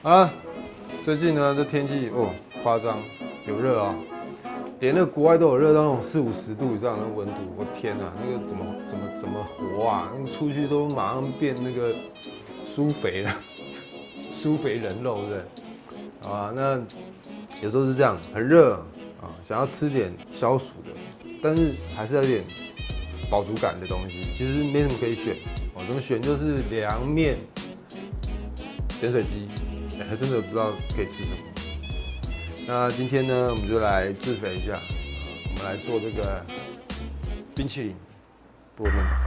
啊，最近呢，这天气夸张，有热啊，连那个国外都有热到那种40、50度以上的温度，我天哪，那个怎么活啊？那个出去都马上变那个苏肥了，苏肥人肉，对不对？啊，那有时候是这样，很热啊，想要吃点消暑的，但是还是要有点饱足感的东西。其实没什么可以选，怎么选就是凉面、咸水鸡，还真的不知道可以吃什么。那今天呢，我们就来自肥一下，我们来做这个冰淇淋菠萝面团。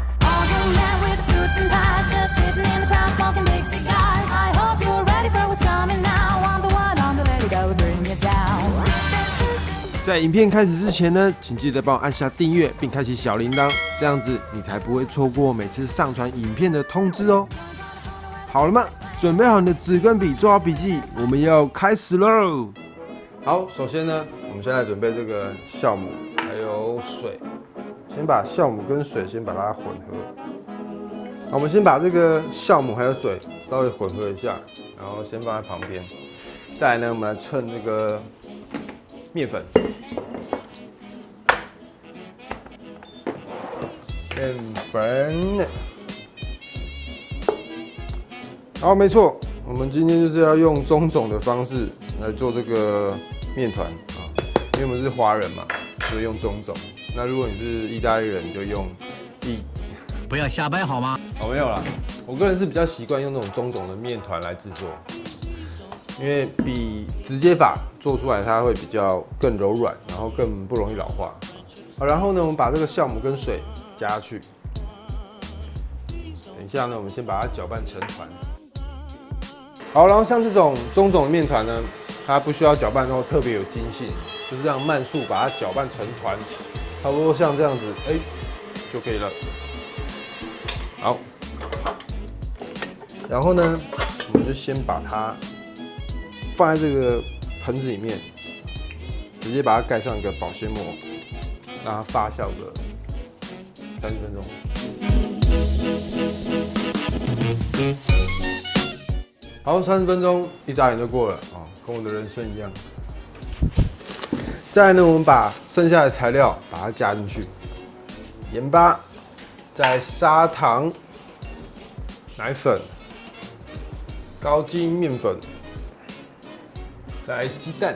在影片开始之前呢，请记得帮我按下订阅，并开启小铃铛，这样子你才不会错过每次上传影片的通知哦。好了吗？准备好你的纸跟笔，做好笔记，我们要开始喽！好，首先呢，我们先来准备这个酵母还有水，先把酵母跟水先把它混合。好，我们先把这个酵母还有水稍微混合一下，然后先放在旁边。再来呢，我们来称这个面粉。面粉，好，没错，我们今天就是要用中种的方式来做这个面团啊，因为我们是华人嘛，所以用中种。那如果你是意大利人，你就用不要瞎掰好吗？没有啦，我个人是比较习惯用那种中种的面团来制作，因为比直接法做出来它会比较更柔软，然后更不容易老化。好，然后呢，我们把这个酵母跟水加下去。等一下呢，我们先把它搅拌成团。好，然后像这种中种的面团呢，它不需要搅拌之后特别有筋性，就是这样慢速把它搅拌成团，差不多像这样子，就可以了。好，然后呢，我们就先把它放在这个盆子里面，直接把它盖上一个保鲜膜，让它发酵个30分钟。好，30分钟一眨眼就过了啊，跟我的人生一样。再来呢，我们把剩下的材料把它加进去，盐巴，再砂糖、奶粉、高筋面粉，再鸡蛋。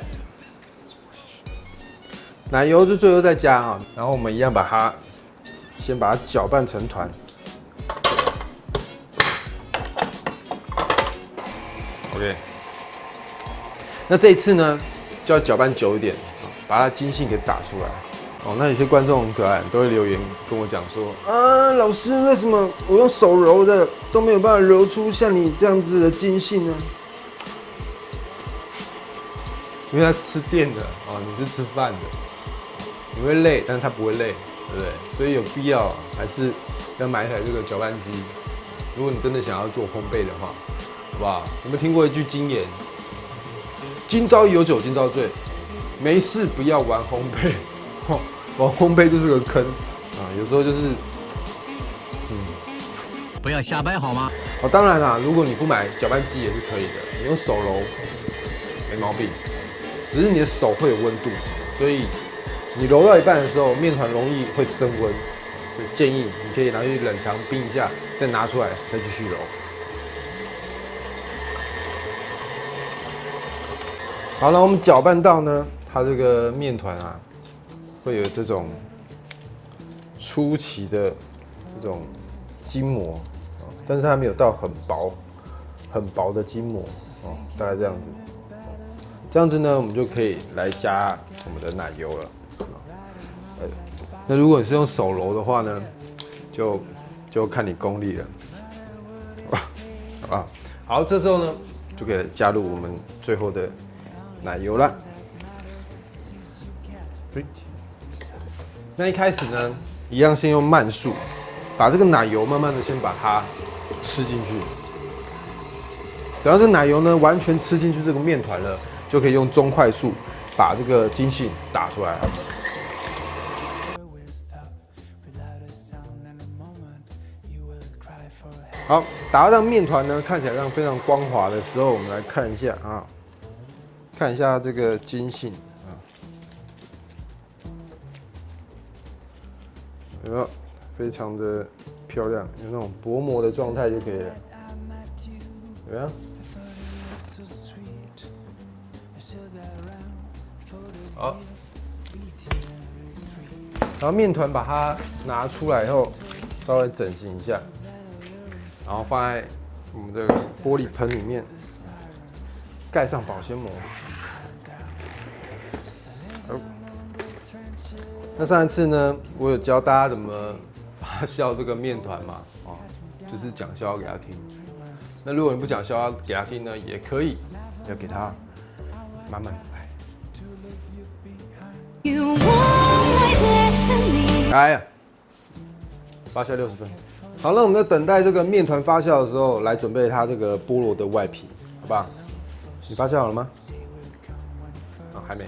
奶油是最后再加啊，然后我们一样先把它搅拌成团。OK， 那这一次呢就要搅拌久一点，把它筋性给打出来。那有些观众很可爱，都会留言跟我讲说，老师为什么我用手揉的都没有办法揉出像你这样子的筋性呢？因为他吃电的你是吃饭的。你会累，但是它不会累，对不对？所以有必要还是要买一台这个搅拌机。如果你真的想要做烘焙的话，好不好？有没有听过一句金言？今朝有酒今朝醉，没事不要玩烘焙，玩烘焙就是个坑有时候就是，不要瞎掰好吗？当然啦，如果你不买搅拌机也是可以的，你用手揉没毛病，只是你的手会有温度，所以你揉到一半的时候，面团容易会升温，所以建议你可以拿去冷藏冰一下，再拿出来再继续揉。好了，我们搅拌到呢，它这个面团会有这种出奇的这种筋膜，但是它没有到很薄的筋膜大概这样子。这样子呢，我们就可以来加我们的奶油了。那如果你是用手揉的话呢，就看你功力了，好不好？好，这时候呢，就可以加入我们最后的奶油了。那一开始呢，一样先用慢速，把这个奶油慢慢的先把它吃进去。等到这个奶油呢完全吃进去这个面团了，就可以用中快速把这个筋性打出来了。好，打到这样面团呢，看起来这样非常光滑的时候，我们来看一下啊，看一下这个筋性啊，有没有非常的漂亮，有那种薄膜的状态就可以了，怎么样？好，然后面团把它拿出来以后，稍微整形一下，然后放在我们的玻璃盆里面，盖上保鲜膜。好，那上一次呢，我有教大家怎么发酵这个面团嘛，哦，就是讲笑话给他听。那如果你不讲笑话给他听呢，也可以，要给他慢慢的来。来呀，发酵60分。好，那我们在等待这个面团发酵的时候，来准备它这个菠萝的外皮，好不好？你发酵好了吗？啊，还没。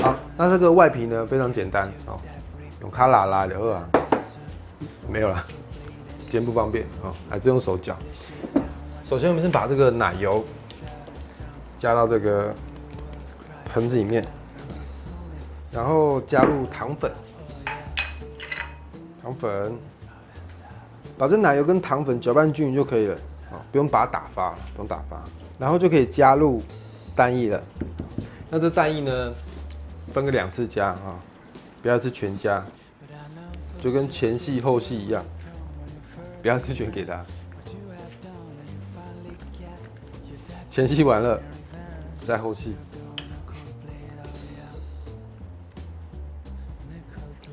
好，那这个外皮呢非常简单哦，用卡拉拉的啊，没有了，今天不方便哦，还是用手搅。首先，我们先把这个奶油加到这个盆子里面，然后加入糖粉，把这奶油跟糖粉搅拌均匀就可以了啊，不用把它打发，不用打发，然后就可以加入蛋液了。那这蛋液呢，分个2次加啊，不要是全加，就跟前戏后戏一样，不要是全给它。前戏完了，再后戏。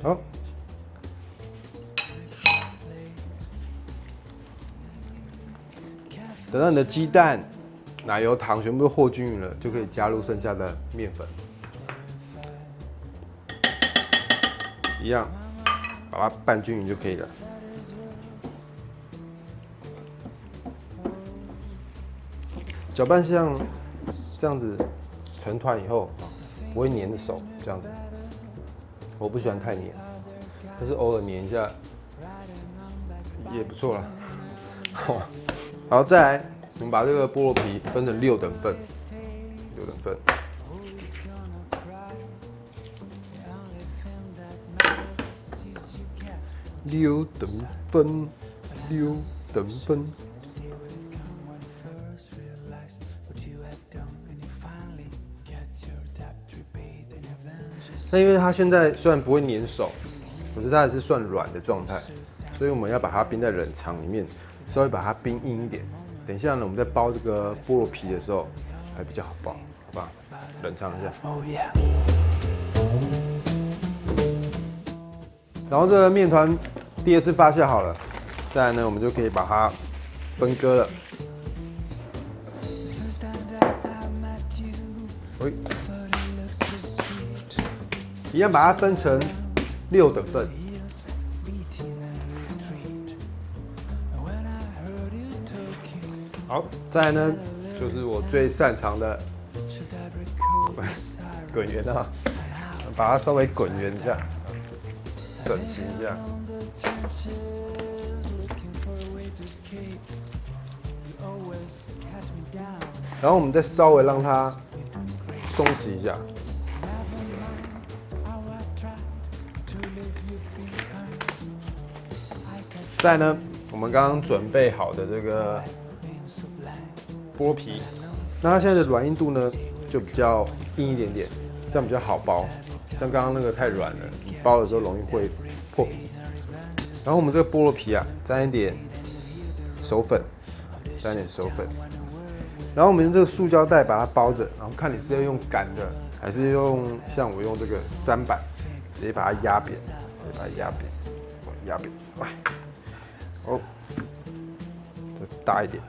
好，等到你的鸡蛋、奶油、糖全部都和均匀了，就可以加入剩下的面粉，一样把它拌均匀就可以了。搅拌像这样子成团以后啊，不会粘手，这样子。我不喜欢太黏，但是偶尔黏一下也不错啦。好，再来，我们把这个菠萝皮分成6等份，6等份。6等分，6等分。那因为它现在虽然不会粘手，可是它还是算软的状态，所以我们要把它冰在冷藏里面，稍微把它冰硬一点。等一下呢，我们在包这个菠萝皮的时候还比较好包，好不好？冷藏一下。然后这个面团第2次发酵好了，再来呢，我们就可以把它分割了。喂。一样把它分成6等份。好，再来呢，就是我最擅长的滚圆啊，把它稍微滚圆一下，整齐一下。然后我们再稍微让它松弛一下。再来呢，我们刚刚准备好的这个菠萝皮，那它现在的软硬度呢就比较硬一点点，这样比较好包。像刚刚那个太软了，你包的时候容易会破皮。然后我们这个菠萝皮啊，沾一点手粉，然后我们用这个塑胶袋把它包着，然后看你是要用擀的，还是用像我用这个砧板，直接把它压扁，压扁，哦，再大一点，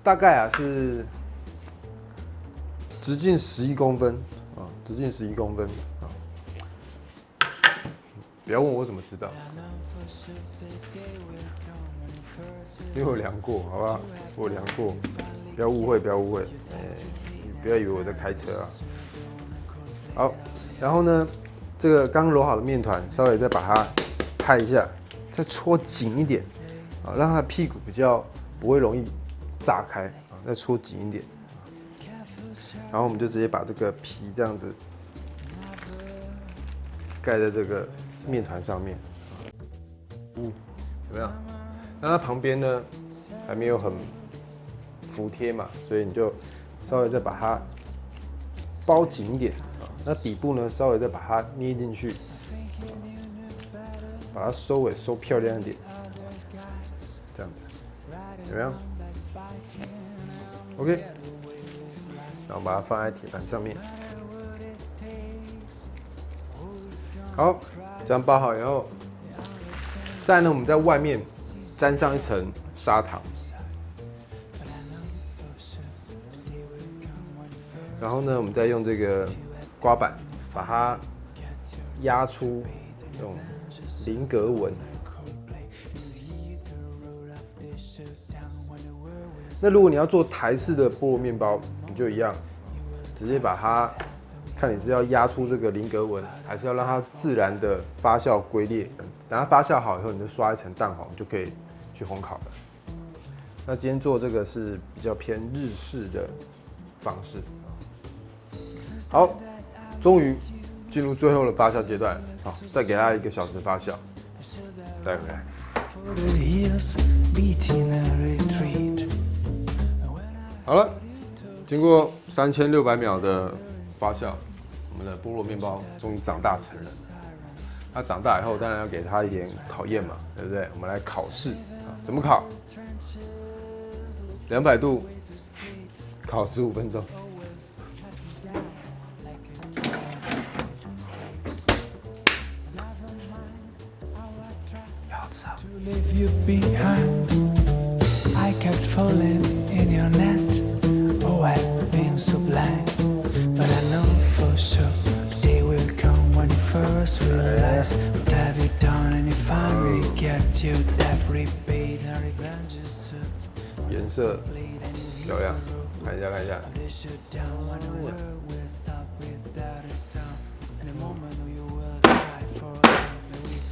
大概啊是直径11公分啊，直径11公分啊。不要问我怎么知道，因为我量过，好不好？我量过，不要误会，不要以为我在开车啊。好，然后呢，这个刚揉好的面团，稍微再把它拍一下，再搓紧一点。啊，让它的屁股比较不会容易炸开啊，再搓紧一点。然后我们就直接把这个皮这样子盖在这个面团上面，怎么样？那它旁边呢还没有很服帖嘛，所以你就稍微再把它包紧一点啊。那底部呢稍微再把它捏进去，把它收尾收漂亮一点，这样子怎么样 ？OK， 然后把它放在铁盘上面。好，这样包好以后，再呢我们在外面沾上一层砂糖，然后呢我们再用这个刮板把它压出这种菱格纹。那如果你要做台式的菠萝面包，你就一样，直接把它。看你是要压出这个菱格纹，还是要让它自然的发酵龟裂。等它发酵好以后，你就刷一层蛋黄，就可以去烘烤了。那今天做这个是比较偏日式的方式。好，终于进入最后的发酵阶段，好，再给它1个小时发酵，再回来。好了，经过3600秒的发酵，我们的菠萝面包终于长大成人。它长大以后，当然要给它一点考验嘛，对不对？我们来考试啊，怎么考？200度烤15分钟。But I know for sure the day will come when you first realize what have you done, and if I really get you, that repeat and revenge is 颜色漂亮，看一下看一下。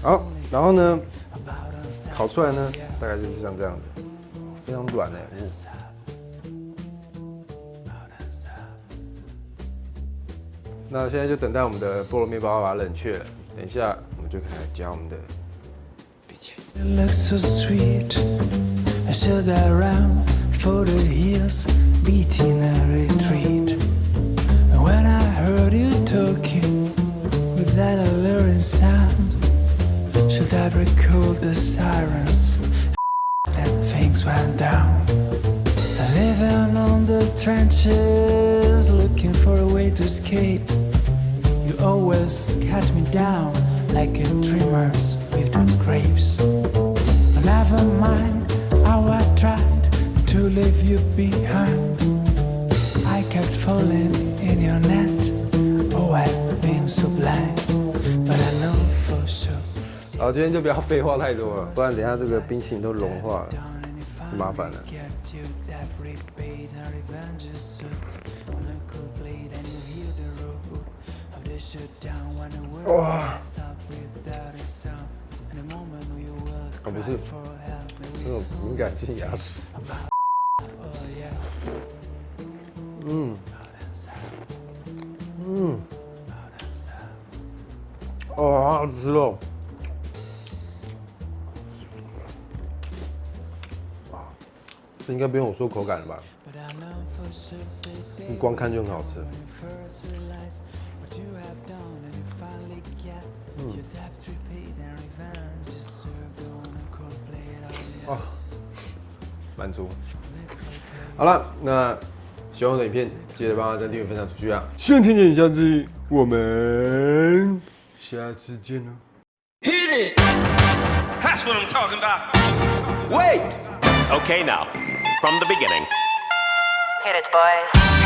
好，然后呢，烤出来呢，大概就是像这样的，非常软哎。那现在就等待我们的菠萝面包把它冷却了。等一下，我们就可以来加我们的荸荠。It looks so sweet. I stood around for the hills, beating a retreat. And when I heard you talking with that alluring sound, should have recalled the sirens and things went down. Living on the trenches, looking for a way to escape. You always cut me down like a dreamer's with the grapes. But never mind how I tried to leave you behind. I kept falling in your net. Oh, I've been so blind, but I know for sure. 好，今天就不要废话太多了，不然等一下这个冰淇淋都融化了，就麻烦了。哇！哦，不是，那种敏感性牙齿。哦，好好吃哦。这应该不用我说口感了吧？你光看就很好吃。哇，满足。好了，那喜欢我的影片，记得帮我订阅、分享出去啊！希望天见你下次，我们下次见喽。Hit it! That's what I'm talking about. Wait! Okay, now, from the beginning. Hit it, boys.